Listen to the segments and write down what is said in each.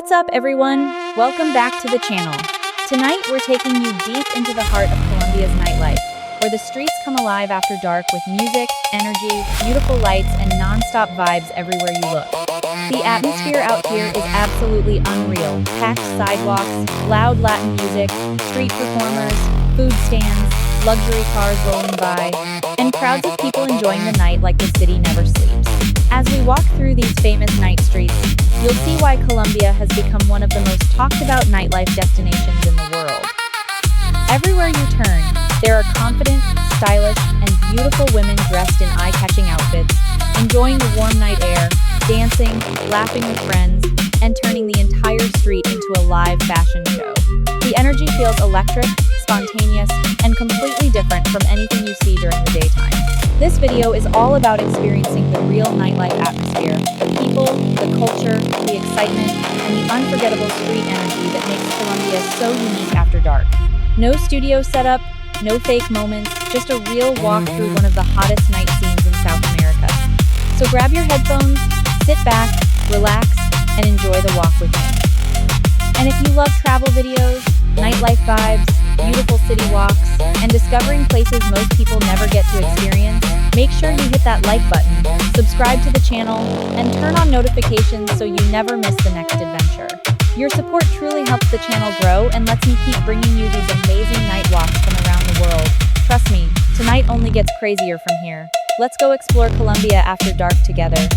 What's up, everyone? Welcome back to the channel. Tonight, we're taking you deep into the heart of Colombia's nightlife, where the streets come alive after dark with music, energy, beautiful lights, and non-stop vibes everywhere you look. The atmosphere out here is absolutely unreal. Packed sidewalks, loud Latin music, street performers, food stands, luxury cars rolling by, and crowds of people enjoying the night like the city never sleeps. As we walk through these famous night streets, you'll see why Colombia has become one of the most talked about nightlife destinations in the world. Everywhere you turn, there are confident, stylish, and beautiful women dressed in eye-catching outfits, enjoying the warm night air, dancing, laughing with friends, and turning the entire street into a live fashion show. The energy feels electric, spontaneous, and completely different from anything you see during the daytime. This video is all about experiencing the real nightlife atmosphere, the people, the culture, the excitement, and the unforgettable street energy that makes Colombia so unique after dark. No studio setup, no fake moments, just a real walk through one of the hottest night scenes in South America. So grab your headphones, sit back, relax, and enjoy the walk with me. And if you love travel videos, nightlife vibes, beautiful city walks, and discovering places most people never get to experience, make sure you hit that like button, subscribe to the channel, and turn on notifications so you never miss the next adventure. Your support truly helps the channel grow and lets me keep bringing you these amazing night walks from around the world. Trust me, tonight only gets crazier from here. Let's go explore Colombia after dark together.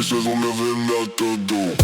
This on never not to do.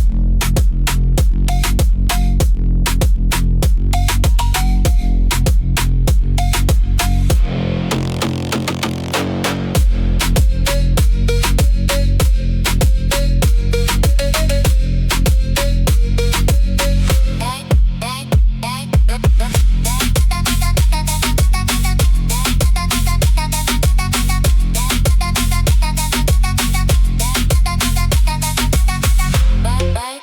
Bye.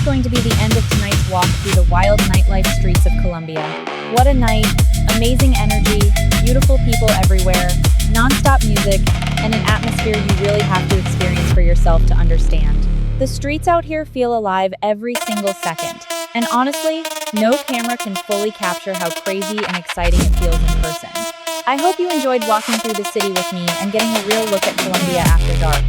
going to be the end of tonight's walk through the wild nightlife streets of Colombia. What a night! Amazing energy, beautiful people everywhere, non-stop music, and an atmosphere you really have to experience for yourself to understand. The streets out here feel alive every single second. And honestly, no camera can fully capture how crazy and exciting it feels in person. I hope you enjoyed walking through the city with me and getting a real look at Colombia after dark.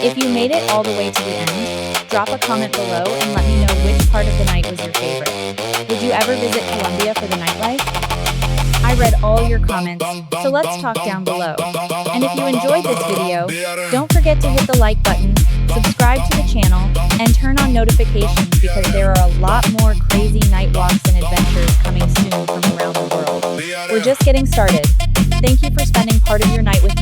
If you made it all the way to the end, drop a comment below and let me know which part of the night was your favorite. Would you ever visit Colombia for the nightlife? I read all your comments, so let's talk down below. And if you enjoyed this video, don't forget to hit the like button, subscribe to the channel, and turn on notifications because there are a lot more crazy night walks and adventures coming soon from around the world. We're just getting started. Thank you for spending part of your night with me.